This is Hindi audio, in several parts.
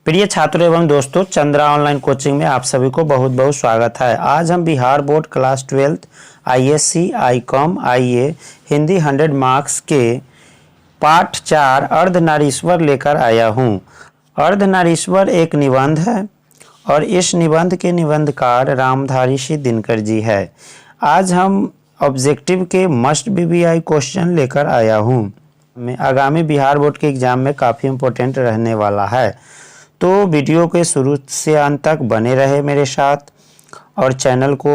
प्रिय छात्रों एवं दोस्तों, चंद्रा ऑनलाइन कोचिंग में आप सभी को बहुत बहुत स्वागत है। आज हम Bihar board class 12 ISC Icom आईए हिंदी 100 मार्क्स के पाठ 4 अर्धनारीश्वर लेकर आया हूँ। अर्धनारीश्वर एक निबंध है और इस निबंध के निबंधकार रामधारी सिंह दिनकर जी है। आज हम ऑब्जेक्टिव के मस्ट बीबीआई क्वेश्चन लेकर आया हूँ। आगामी बिहार बोर्ड के एग्जाम में काफ़ी इम्पोर्टेंट रहने वाला है, तो वीडियो के शुरू से अंत तक बने रहे मेरे साथ। और चैनल को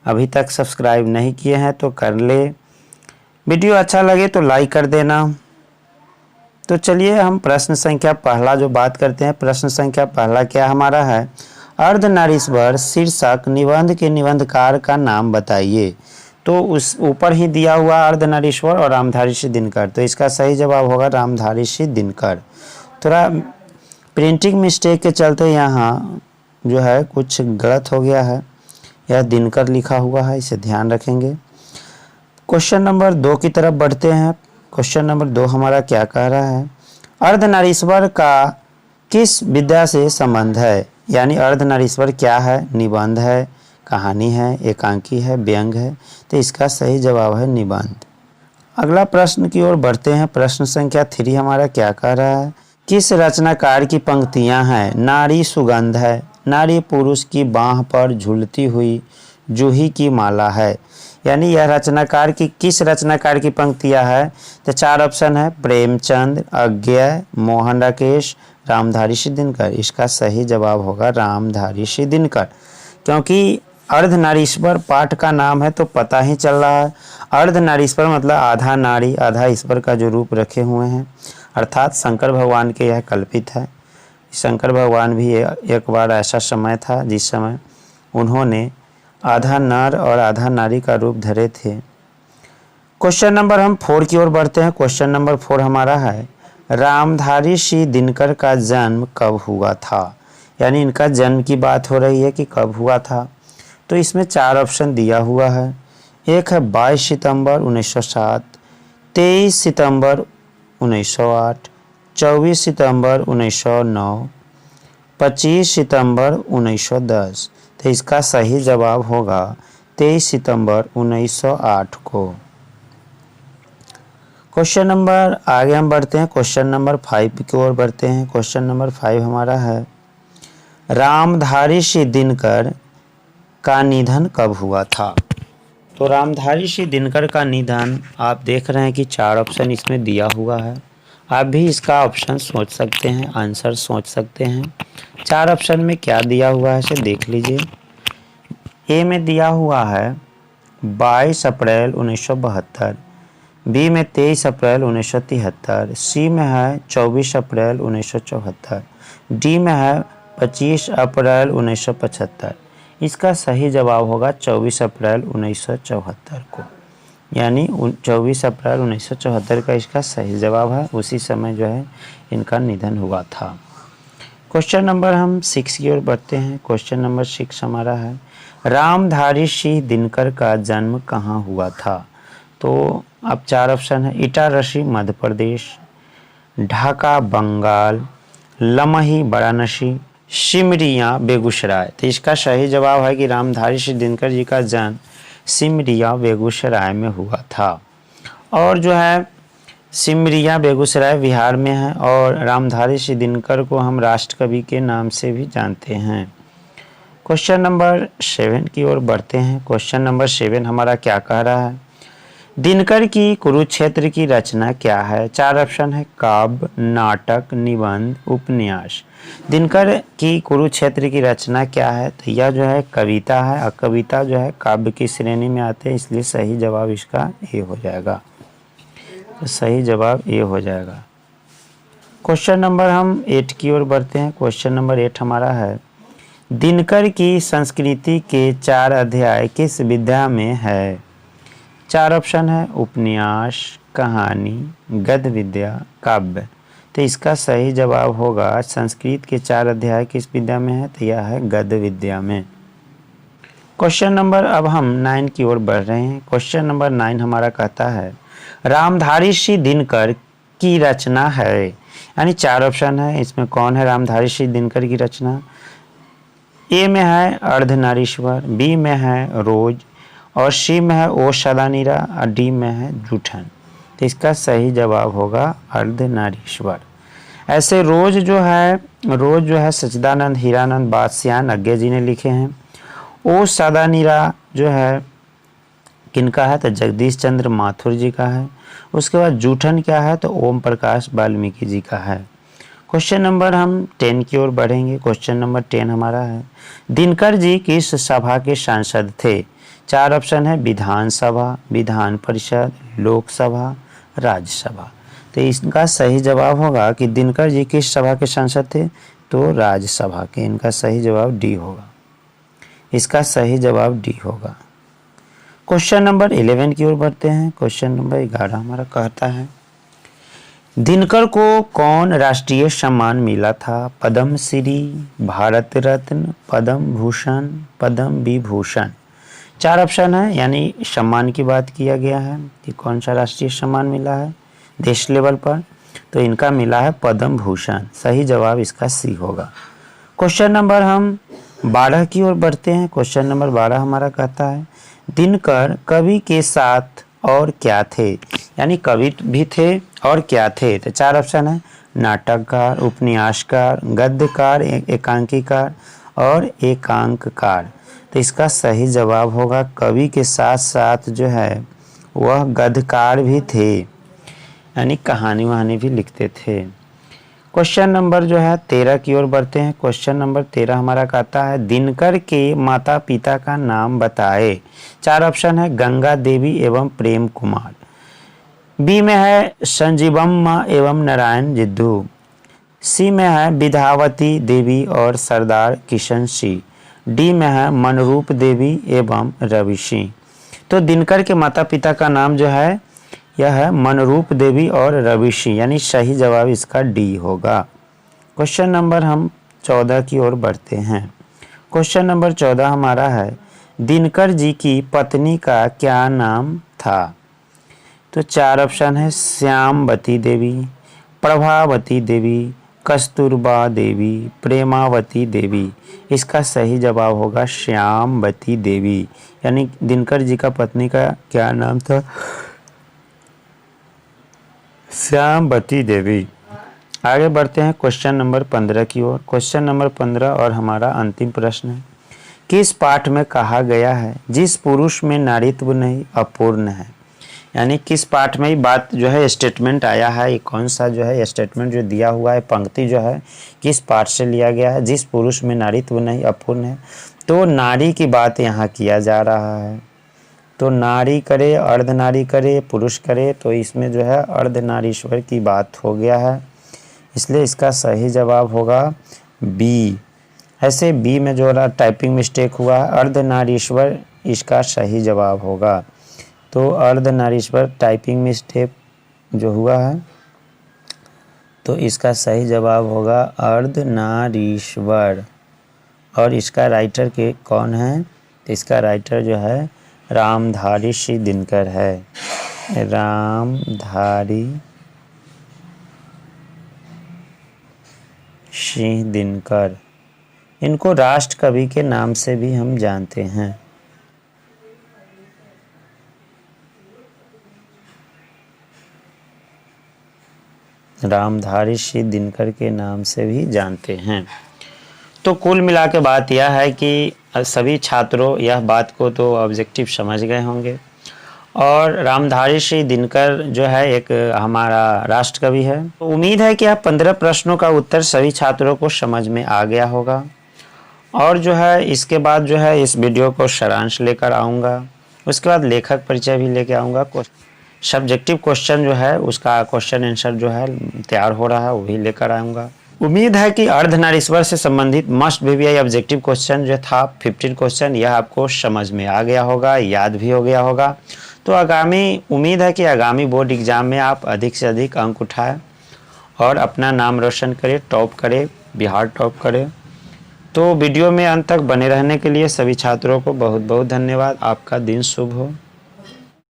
अभी तक सब्सक्राइब नहीं किए हैं तो कर ले। वीडियो अच्छा लगे तो लाइक कर देना। तो चलिए हम प्रश्न संख्या पहला जो बात करते हैं। प्रश्न संख्या पहला क्या हमारा है? अर्धनारीश्वर शीर्षक निबंध के निबंधकार का नाम बताइए। तो उस ऊपर ही दिया हुआ अर्धनारीश्वर और रामधारी सिंह दिनकर, तो इसका सही जवाब होगा रामधारी सिंह दिनकर। थोड़ा प्रिंटिंग मिस्टेक के चलते यहाँ जो है कुछ गलत हो गया है, यह दिनकर लिखा हुआ है, इसे ध्यान रखेंगे। क्वेश्चन नंबर 2 की तरफ बढ़ते हैं। क्वेश्चन नंबर 2 हमारा क्या कह रहा है? अर्धनारीश्वर का किस विद्या से संबंध है? यानी अर्धनारीश्वर क्या है? निबंध है, कहानी है, एकांकी है, व्यंग है। तो इसका सही जवाब है निबंध। अगला प्रश्न की ओर बढ़ते हैं। प्रश्न संख्या 3 हमारा क्या कह रहा है? किस रचनाकार की पंक्तियां हैं? नारी सुगंध है, नारी पुरुष की बाह पर झूलती हुई जूही की माला है। यानी यह रचनाकार की किस रचनाकार की पंक्तियां हैं? तो 4 ऑप्शन है, प्रेमचंद, अज्ञेय, मोहन राकेश, रामधारी सिंह दिनकर। इसका सही जवाब होगा रामधारी सिंह दिनकर, क्योंकि अर्धनारीश्वर पाठ का नाम है तो पता ही चल रहा है। अर्धनारीश्वर मतलब आधा नारी आधा ईश्वर का जो रूप रखे हुए हैं, अर्थात शंकर भगवान के यह कल्पित है। शंकर भगवान भी एक बार ऐसा समय था जिस समय उन्होंने आधा नर और आधा नारी का रूप धरे थे। क्वेश्चन नंबर हम 4 की ओर बढ़ते हैं। क्वेश्चन नंबर 4 हमारा है, रामधारी सिंह दिनकर का जन्म कब हुआ था? यानी इनका जन्म की बात हो रही है कि कब हुआ था। तो इसमें 4 ऑप्शन दिया हुआ है। एक है 22 सितंबर 1907, 23 सितंबर 1908, 24 सितंबर 1909, 25 सितंबर 1910। तो इसका सही जवाब होगा 23 सितंबर 1908 को। क्वेश्चन नंबर आगे हम बढ़ते हैं। क्वेश्चन नंबर 5 की ओर बढ़ते हैं। क्वेश्चन नंबर 5 हमारा है, रामधारी सिंह दिनकर का निधन कब हुआ था? तो रामधारी सिंह दिनकर का निधन आप देख रहे हैं कि 4 ऑप्शन इसमें दिया हुआ है। आप भी इसका ऑप्शन सोच सकते हैं, आंसर सोच सकते हैं। 4 ऑप्शन में क्या दिया हुआ है इसे देख लीजिए। ए में दिया हुआ है 22 अप्रैल 1972, बी में 23 अप्रैल 1973, सी में है 24 अप्रैल 1974, डी में है 25 अप्रैल 1975। इसका सही जवाब होगा 24 अप्रैल 1974 को। यानी 24 अप्रैल 1974 का इसका सही जवाब है। उसी समय जो है इनका निधन हुआ था। क्वेश्चन नंबर हम 6 की ओर बढ़ते हैं। क्वेश्चन नंबर 6 हमारा है, रामधारी सिंह दिनकर का जन्म कहाँ हुआ था? तो अब 4 ऑप्शन है, इटारसी मध्य प्रदेश, ढाका बंगाल, लमही वाराणसी, सिमरिया बेगूसराय। तो इसका सही जवाब है कि रामधारी सिंह दिनकर जी का जन्म सिमरिया बेगूसराय में हुआ था। और जो है सिमरिया बेगूसराय बिहार में है, और रामधारी सिंह दिनकर को हम राष्ट्रकवि के नाम से भी जानते हैं। क्वेश्चन नंबर 7 की ओर बढ़ते हैं। क्वेश्चन नंबर 7 हमारा क्या कह रहा है? दिनकर की कुरुक्षेत्र की रचना क्या है? 4 ऑप्शन है, काव्य, नाटक, निबंध, उपन्यास। दिनकर की कुरुक्षेत्र की रचना क्या है? तो यह जो है कविता है, और कविता जो है काव्य की श्रेणी में आते हैं, इसलिए सही जवाब इसका ए हो जाएगा। तो सही जवाब ए हो जाएगा। क्वेश्चन नंबर हम 8 की ओर बढ़ते हैं। क्वेश्चन नंबर 8 हमारा है, दिनकर की संस्कृति के 4 अध्याय किस विद्या में है? 4 ऑप्शन है, उपन्यास, कहानी, गद्य विद्या, काव्य। तो इसका सही जवाब होगा संस्कृत के 4 अध्याय किस विद्या में है? तो यह है गद्य विद्या में। क्वेश्चन नंबर अब हम 9 की ओर बढ़ रहे हैं। क्वेश्चन नंबर 9 हमारा कहता है, रामधारी सिंह दिनकर की रचना है यानी 4 ऑप्शन है। इसमें कौन है रामधारी सिंह दिनकर की रचना? ए में है अर्धनारीश्वर, बी में है रोज, और सी में है ओ सदा नीरा, और डी में है जूठन। तो इसका सही जवाब होगा अर्धनारीश्वर। ऐसे रोज जो है सच्चिदानंद हीरानंद बादशाह अज्ञे जी ने लिखे हैं। ओ सदा नीरा जो है किनका है? तो जगदीश चंद्र माथुर जी का है। उसके बाद जूठन क्या है? तो ओम प्रकाश वाल्मीकि जी का है। क्वेश्चन नंबर हम 10 की ओर बढ़ेंगे। क्वेश्चन नंबर 10 हमारा है, दिनकर जी किस सभा के सांसद थे? 4 ऑप्शन है, विधानसभा, विधान परिषद, लोकसभा, राज्यसभा। तो इसका सही जवाब होगा कि दिनकर जी किस सभा के सांसद थे? तो राज्यसभा के। इनका सही जवाब डी होगा। इसका सही जवाब डी होगा। क्वेश्चन नंबर 11 की ओर बढ़ते हैं। क्वेश्चन नंबर 11 हमारा कहता है, दिनकर को कौन राष्ट्रीय सम्मान मिला था? पद्म श्री, भारत रत्न, पद्म भूषण, पद्म विभूषण। 4 ऑप्शन है, यानी सम्मान की बात किया गया है कि कौन सा राष्ट्रीय सम्मान मिला है देश लेवल पर। तो इनका मिला है पद्म भूषण। सही जवाब इसका सी होगा। क्वेश्चन नंबर हम 12 की ओर बढ़ते हैं। क्वेश्चन नंबर 12 हमारा कहता है, दिनकर कवि के साथ और क्या थे? यानी कवि भी थे और क्या थे? तो 4 ऑप्शन है, नाटककार, उपन्यासकार, गद्यकार, एकांकीकार और एकांककार। तो इसका सही जवाब होगा कवि के साथ साथ जो है वह गद्यकार भी थे, यानी कहानी वहानी भी लिखते थे। क्वेश्चन नंबर जो है 13 की ओर बढ़ते हैं। क्वेश्चन नंबर 13 हमारा कहता है, दिनकर के माता पिता का नाम बताए। 4 ऑप्शन है, गंगा देवी एवं प्रेम कुमार, बी में है संजीवम्मा एवं नारायण जिद्दू, सी में है विद्यावती देवी और सरदार किशन सिंह, डी में है मनरूप देवी एवं रवि सिंह। तो दिनकर के माता पिता का नाम जो है यह है मनरूप देवी और रवि सिंह, यानी सही जवाब इसका डी होगा। क्वेश्चन नंबर हम 14 की ओर बढ़ते हैं। क्वेश्चन नंबर 14 हमारा है, दिनकर जी की पत्नी का क्या नाम था? तो 4 ऑप्शन है, श्यामवती देवी, प्रभावती देवी, कस्तूरबा देवी, प्रेमावती देवी। इसका सही जवाब होगा श्यामवती देवी, यानी दिनकर जी का पत्नी का क्या नाम था? श्यामवती देवी। आगे बढ़ते हैं क्वेश्चन नंबर 15 की ओर। क्वेश्चन नंबर 15 और हमारा अंतिम प्रश्न है, किस पाठ में कहा गया है जिस पुरुष में नारीत्व नहीं अपूर्ण है? यानी किस पाठ में ही बात जो है स्टेटमेंट आया है, ये कौन सा जो है स्टेटमेंट जो दिया हुआ है, पंक्ति जो है किस पाठ से लिया गया है? जिस पुरुष में नारीत्व नहीं अपूर्ण है। तो नारी की बात यहाँ किया जा रहा है। तो नारी करे, अर्धनारी करे, पुरुष करे, तो इसमें जो है अर्धनारीश्वर की बात हो गया है, इसलिए इसका सही जवाब होगा बी। ऐसे बी में जो टाइपिंग मिस्टेक हुआ है, अर्धनारीश्वर इसका सही जवाब होगा। तो अर्धनारीश्वर टाइपिंग मिस्टेक जो हुआ है, तो इसका सही जवाब होगा अर्धनारीश्वर। और इसका राइटर के कौन है? तो इसका राइटर जो है रामधारी सिंह दिनकर है। रामधारी सिंह दिनकर, इनको राष्ट्र कवि के नाम से भी हम जानते हैं। रामधारी सिंह दिनकर के नाम से भी जानते हैं। तो कुल मिला के बात यह है कि सभी छात्रों यह बात को तो ऑब्जेक्टिव समझ गए होंगे, और रामधारी सिंह दिनकर जो है एक हमारा राष्ट्र कवि है। तो उम्मीद है कि आप 15 प्रश्नों का उत्तर सभी छात्रों को समझ में आ गया होगा। और जो है इसके बाद जो है इस वीडियो को सारांश लेकर आऊँगा, उसके बाद लेखक परिचय भी लेके आऊँगा। सब्जेक्टिव क्वेश्चन जो है उसका क्वेश्चन आंसर जो है तैयार हो रहा है, वो भी लेकर आऊँगा। उम्मीद है कि अर्धनारीश्वर से संबंधित मस्ट वीवीआई ऑब्जेक्टिव क्वेश्चन जो था 15 क्वेश्चन, यह आपको समझ में आ गया होगा, याद भी हो गया होगा। तो उम्मीद है कि आगामी बोर्ड एग्जाम में आप अधिक से अधिक अंक उठाएं और अपना नाम रोशन करें, टॉप करें, बिहार टॉप करें। तो वीडियो में अंत तक बने रहने के लिए सभी छात्रों को बहुत बहुत धन्यवाद। आपका दिन शुभ हो।